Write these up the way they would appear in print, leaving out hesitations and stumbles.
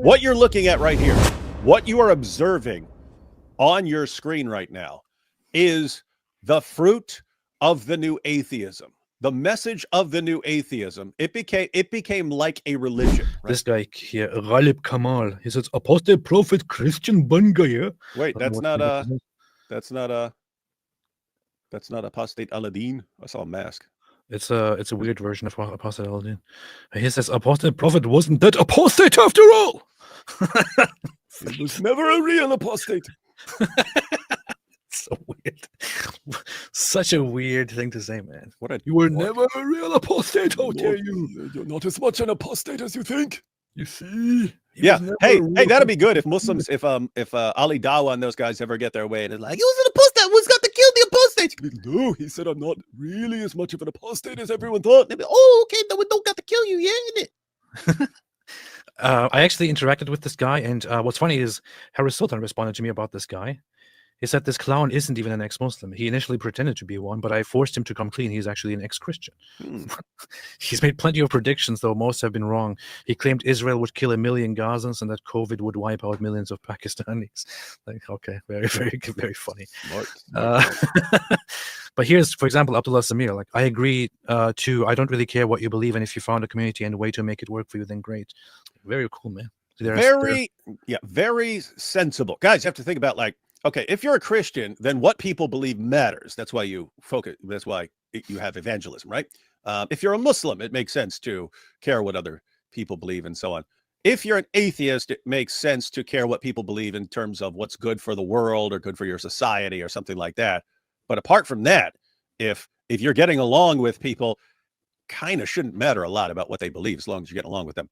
What you're looking at right here, what you are observing on your screen right now is the fruit of the new atheism. The message of the new atheism. It became like a religion. Right? This guy here, Ghalib Kamal, he says apostate prophet Christian ban gaya. Wait, that's not apostate Aladdin. I saw a mask. It's a weird version of apostate Aladdin. He says apostate prophet wasn't that apostate after all. He was never a real apostate. So weird. Such a weird thing to say, man. You were never a real apostate, how dare you? You're not as much an apostate as you think. You see? Yeah. Hey, that'd be good if Muslims, if Ali Dawah and those guys ever get their way and it's like, he was an apostate, who's got to kill the apostate? No, he said I'm not really as much of an apostate as everyone thought. They'd be, oh, okay, then we don't got to kill you, yeah, isn't it? I actually interacted with this guy, and what's funny is Harris Sultan responded to me about this guy. He said this clown isn't even an ex-Muslim. He initially pretended to be one, but I forced him to come clean. He's actually an ex-Christian. He's made plenty of predictions, though most have been wrong. He claimed Israel would kill 1 million Gazans and that COVID would wipe out millions of Pakistanis. Like, okay, very, very, very funny. Smart. But here's, for example, Abdullah Samir. Like, I agree too. I don't really care what you believe, and if you found a community and a way to make it work for you, then great. Very cool, man. Very sensible. Guys, you have to think about, like, okay, if you're a Christian, then what people believe matters. That's why you focus. That's why you have evangelism, right? If you're a Muslim, it makes sense to care what other people believe and so on. If you're an atheist, it makes sense to care what people believe in terms of what's good for the world or good for your society or something like that. But apart from that, if you're getting along with people, kind of shouldn't matter a lot about what they believe as long as you get along with them.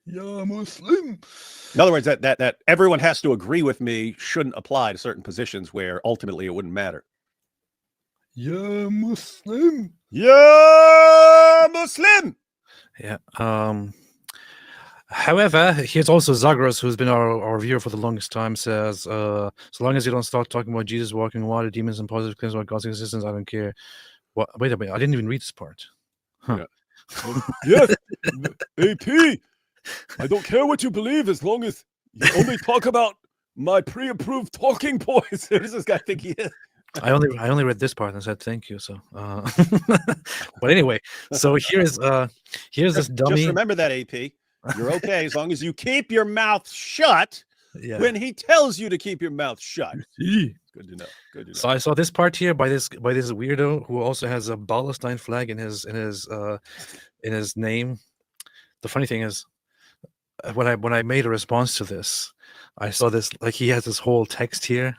Yeah, Muslim. In other words, that everyone has to agree with me shouldn't apply to certain positions where ultimately it wouldn't matter. Yeah, Muslim. Yeah, Muslim. Yeah. However, here's also Zagros, who's been our viewer for the longest time, says, so long as you don't start talking about Jesus walking on water, demons, and positive claims about God's existence, I don't care. What? Wait a minute, I didn't even read this part. Huh. Yeah. Yes, AP. I don't care what you believe as long as you only talk about my pre-approved talking points. Who does this guy think he is? I only read this part and said thank you. So, but anyway, so here's this dummy. Just remember that, AP. You're okay as long as you keep your mouth shut when he tells you to keep your mouth shut. Good to know. Good to know. So I saw this part here by this weirdo who also has a Palestine flag in his name. The funny thing is, when I made a response to this, I saw this, like, he has this whole text here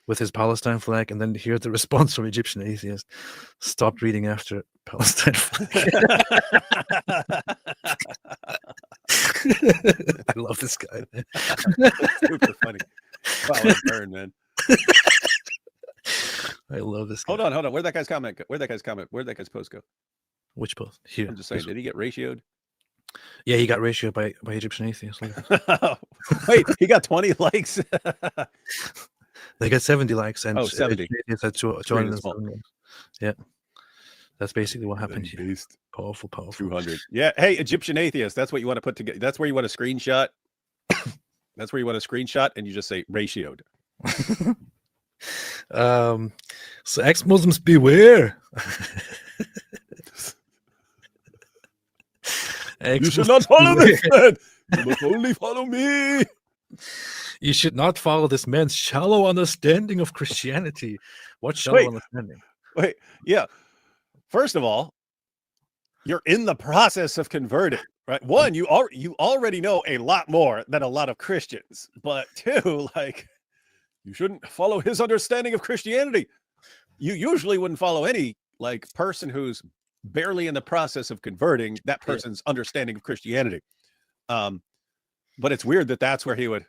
with his Palestine flag, and then here's the response from Egyptian Atheist: stopped reading after Palestine flag. I love this guy, man. Super funny. Wow, burn, man. I love this guy. Hold on. Where'd that guy's comment go? Where'd that guy's post go? Which post? Here. I'm just saying, did he get ratioed? Yeah, he got ratioed by Egyptian Atheists. Wait, he got 20 likes? They got 70 likes, and 70. Had 207 likes. Yeah, that's basically what happened here. Beast. Powerful. 200. Yeah. Hey, Egyptian Atheist. That's what you want to put together. That's where you want to screenshot. That's where you want to screenshot, and you just say ratioed. So ex-Muslims beware. You should not follow this man. You must only follow me. You should not follow this man's shallow understanding of Christianity. What shallow understanding? Wait, yeah. First of all, you're in the process of converting, right? One, you already know a lot more than a lot of Christians. But two, like, you shouldn't follow his understanding of Christianity. You usually wouldn't follow any, like, person who's barely in the process of converting that person's understanding of Christianity. But it's weird that that's where he would.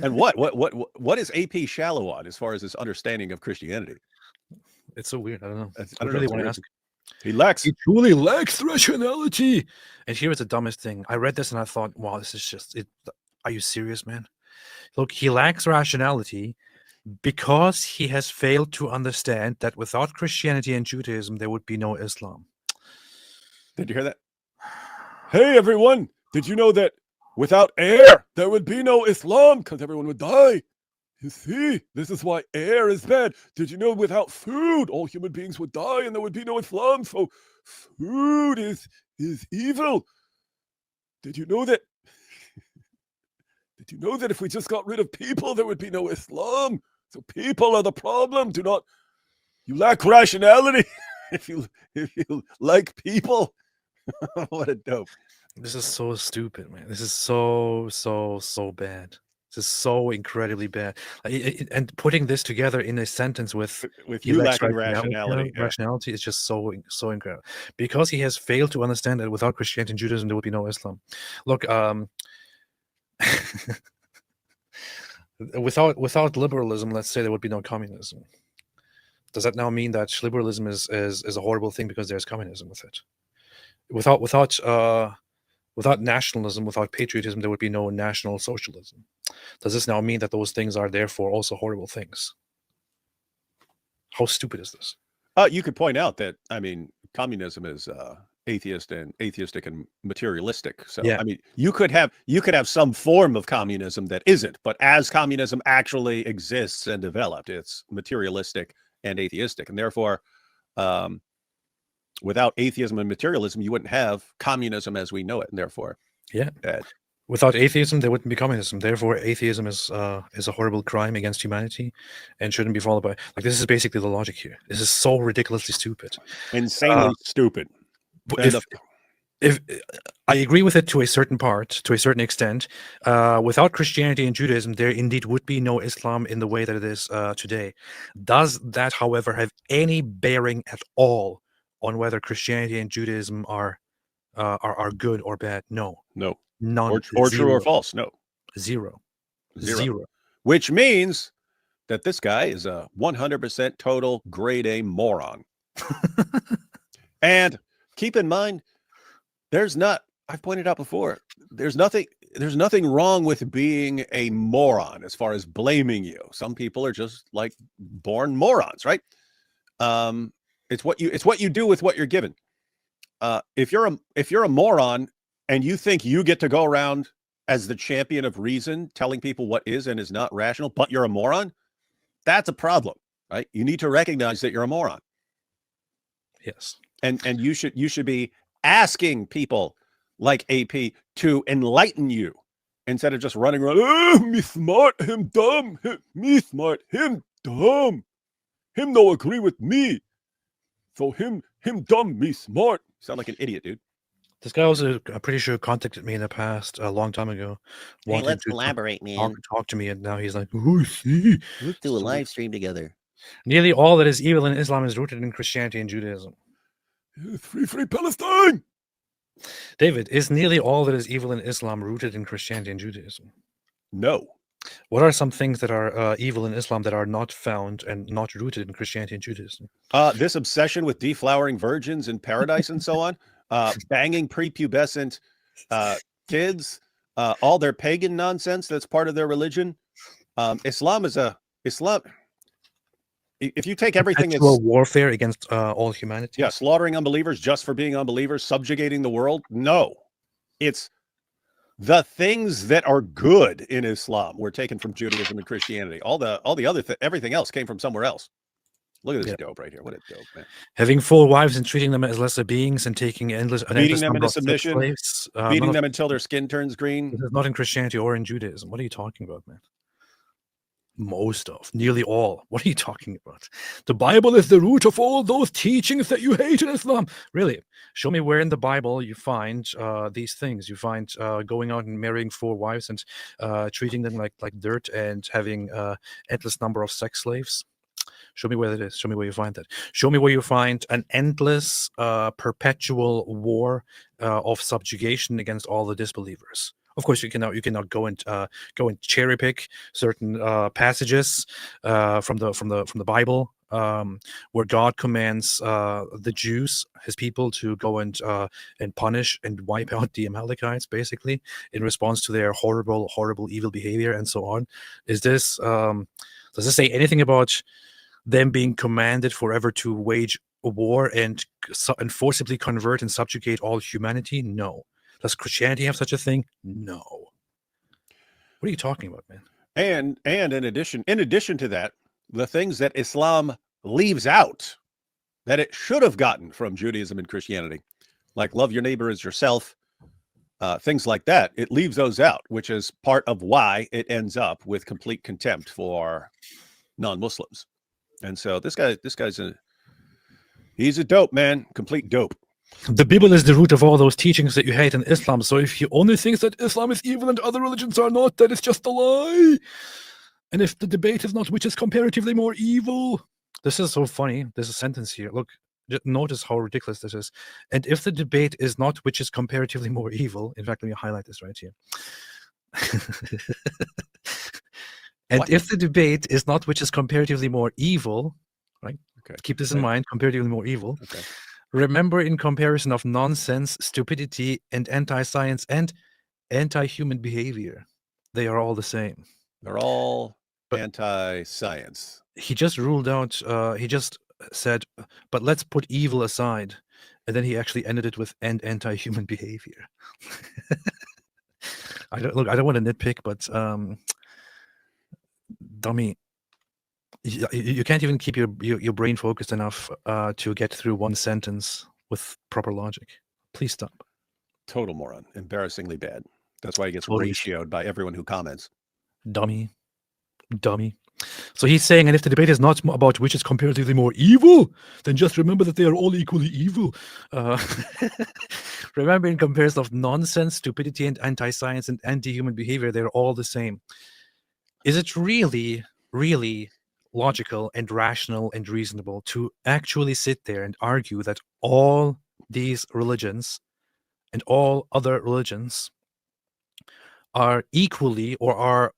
And what is AP shallow on as far as his understanding of Christianity? It's so weird. I don't know. I really want to ask. He truly lacks rationality. And here's the dumbest thing. I read this and I thought, wow, this is just it. Are you serious, man? Look, he lacks rationality because he has failed to understand that without Christianity and Judaism, there would be no Islam. Did you hear that? Hey, everyone. Did you know that without air, there would be no Islam because everyone would die. You see, this is why air is bad. Did you know without food, all human beings would die and there would be no Islam? So food is evil. Did you know that? Did you know that if we just got rid of people, there would be no Islam? So people are the problem. You lack rationality if you like people. What a dope. This is so stupid, man. This is so bad. This is so incredibly bad. And putting this together in a sentence with you lacks lacking rationality, rationality is just so incredible. Because he has failed to understand that without Christianity and Judaism, there would be no Islam. Look, without liberalism, let's say there would be no communism. Does that now mean that liberalism is a horrible thing because there's communism with it? Without nationalism, without patriotism, there would be no national socialism. Does this now mean that those things are therefore also horrible things? How stupid is this? You could point out that, I mean, communism is atheistic and materialistic. So, Yeah. I mean, you could have some form of communism that isn't, but as communism actually exists and developed, it's materialistic and atheistic. And therefore, without atheism and materialism, you wouldn't have communism as we know it. And therefore, yeah, without atheism, there wouldn't be communism. Therefore, atheism is a horrible crime against humanity and shouldn't be followed by. Like, this is basically the logic here. This is so ridiculously stupid, insanely stupid. If I agree with it to a certain part, to a certain extent, without Christianity and Judaism, there indeed would be no Islam in the way that it is today. Does that, however, have any bearing at all on whether Christianity and Judaism are good or bad? No. None. Or true or false? No. Zero. Which means that this guy is a 100% total grade A moron. And keep in mind, I've pointed out before, there's nothing wrong with being a moron as far as blaming you. Some people are just like born morons, right? It's what you do with what you're given. If you're a moron and you think you get to go around as the champion of reason, telling people what is and is not rational, but you're a moron, that's a problem, right? You need to recognize that you're a moron. Yes. And you should be asking people like AP to enlighten you instead of just running around, oh, me smart, him dumb, me smart, him dumb, him no agree with me, so him dumb, me smart. You sound like an idiot, dude. This guy also, I'm pretty sure, contacted me in the past a long time ago. Hey, let's collaborate, man. Talk to me, and now he's like, oh, see. Let's do a live stream together. Nearly all that is evil in Islam is rooted in Christianity and Judaism. Free Palestine! David, is nearly all that is evil in Islam rooted in Christianity and Judaism? No. What are some things that are evil in Islam that are not found and not rooted in Christianity and Judaism? This obsession with deflowering virgins in paradise and so on, banging prepubescent kids, all their pagan nonsense that's part of their religion. Islam. If you take everything, it's warfare against all humanity. Yeah, slaughtering unbelievers just for being unbelievers, subjugating the world. No, it's the things that are good in Islam were taken from Judaism and Christianity. All the other everything else came from somewhere else. Look at this dope right here. What a dope, man. Having full wives and treating them as lesser beings and taking beating them into submission, slaves, beating them until their skin turns green. This is not in Christianity or in Judaism. What are you talking about, man? Most of, nearly all. What are you talking about? The Bible is the root of all those teachings that you hate in Islam. Really? Show me where in the Bible you find these things. You find going out and marrying 4 wives and treating them like dirt and having endless number of sex slaves. Show me where that is. Show me where you find that. Show me where you find an endless, perpetual war of subjugation against all the disbelievers. Of course, you cannot go and cherry pick certain passages from the Bible where God commands the Jews, His people, to go and punish and wipe out the Amalekites, basically in response to their horrible, evil behavior and so on. Does this say anything about them being commanded forever to wage a war and forcibly convert and subjugate all humanity? No. Does Christianity have such a thing? No. What are you talking about, man? And in addition to that, the things that Islam leaves out that it should have gotten from Judaism and Christianity, like love your neighbor as yourself, things like that, it leaves those out, which is part of why it ends up with complete contempt for non-Muslims. And so he's a dope, man, complete dope. The Bible is the root of all those teachings that you hate in Islam. So if you only think that Islam is evil and other religions are not, then it's just a lie. And if the debate is not which is comparatively more evil, this is so funny. There's a sentence here. Look, just notice how ridiculous this is. And if the debate is not which is comparatively more evil, in fact, let me highlight this right here. And What? if the debate is not which is comparatively more evil, right? Okay. Keep this in mind, comparatively more evil. Okay. Remember, in comparison of nonsense, stupidity, and anti-science and anti-human behavior, they are all the same. They're all But- anti-science. He just ruled out, he just said, but let's put evil aside. And then he actually ended it with and anti-human behavior. I don't want to nitpick, but dummy, you can't even keep your brain focused enough to get through one sentence with proper logic. Please stop. Total moron. Embarrassingly bad. That's why he gets Totally. ratioed by everyone who comments. Dummy. So he's saying, and if the debate is not about which is comparatively more evil, then just remember that they are all equally evil. Remember, in comparison of nonsense, stupidity, and anti-science and anti-human behavior, they're all the same. Is it really, really logical and rational and reasonable to actually sit there and argue that all these religions and all other religions are equally or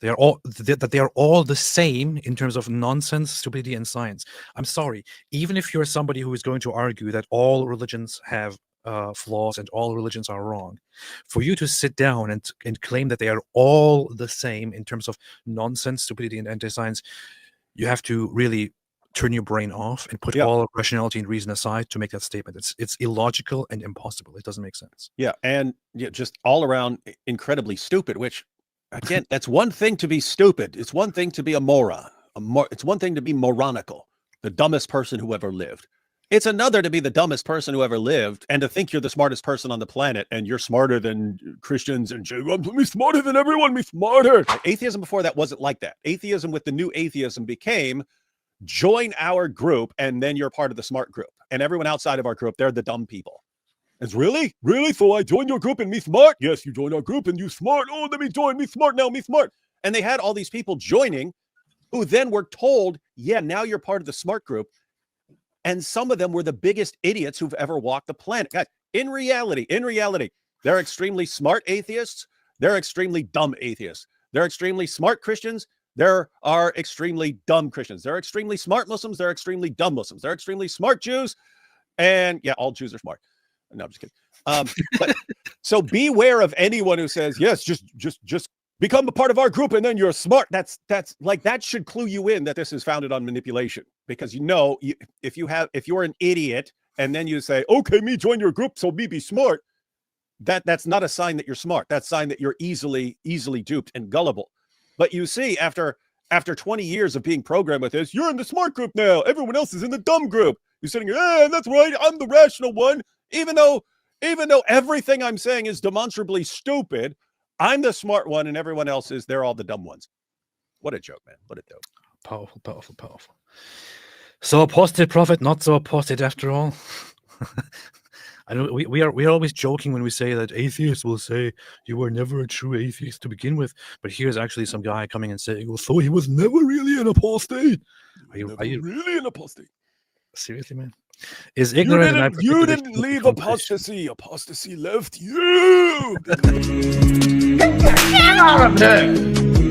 they are all the same in terms of nonsense, stupidity, and science? I'm sorry, even if you're somebody who is going to argue that all religions have flaws and all religions are wrong, for you to sit down and claim that they are all the same in terms of nonsense, stupidity, and anti-science, you have to really turn your brain off and put all rationality and reason aside to make that statement. It's illogical and impossible. It doesn't make sense. Yeah, and just all around incredibly stupid, which, again, that's one thing to be stupid. It's one thing to be a moron. It's one thing to be moronical, the dumbest person who ever lived. It's another to be the dumbest person who ever lived and to think you're the smartest person on the planet and you're smarter than Christians and me smarter than everyone, me smarter. Atheism before that wasn't like that. Atheism with the new atheism became join our group and then you're part of the smart group. And everyone outside of our group, they're the dumb people. It's really? So I join your group and me smart? Yes, you join our group and you smart. Oh, let me join me smart now, me smart. And they had all these people joining who then were told, yeah, now you're part of the smart group. And some of them were the biggest idiots who've ever walked the planet. Guys, in reality, they're extremely smart atheists. They're extremely dumb atheists. They're extremely smart Christians. There are extremely dumb Christians. They're extremely smart Muslims. They're extremely dumb Muslims. They're extremely smart Jews. And yeah, all Jews are smart. No, I'm just kidding. But, so beware of anyone who says, yes, just become a part of our group and then you're smart. That's like, that should clue you in that this is founded on manipulation, because if you're an idiot and then you say, okay, me join your group, so me be smart, that's not a sign that you're smart. That's a sign that you're easily duped and gullible. But you see, after 20 years of being programmed with this, you're in the smart group now. Everyone else is in the dumb group. You're sitting here, that's right, I'm the rational one. Even though everything I'm saying is demonstrably stupid, I'm the smart one and everyone else they're all the dumb ones. What a joke, man. What a dope. Powerful. So apostate prophet, not so apostate after all. I know we are always joking when we say that atheists will say you were never a true atheist to begin with, but here's actually some guy coming and saying, well, so he was never really an apostate. Are you really an apostate? Seriously, man? Is ignorant? You didn't leave apostasy. Apostasy left you. Get out of here!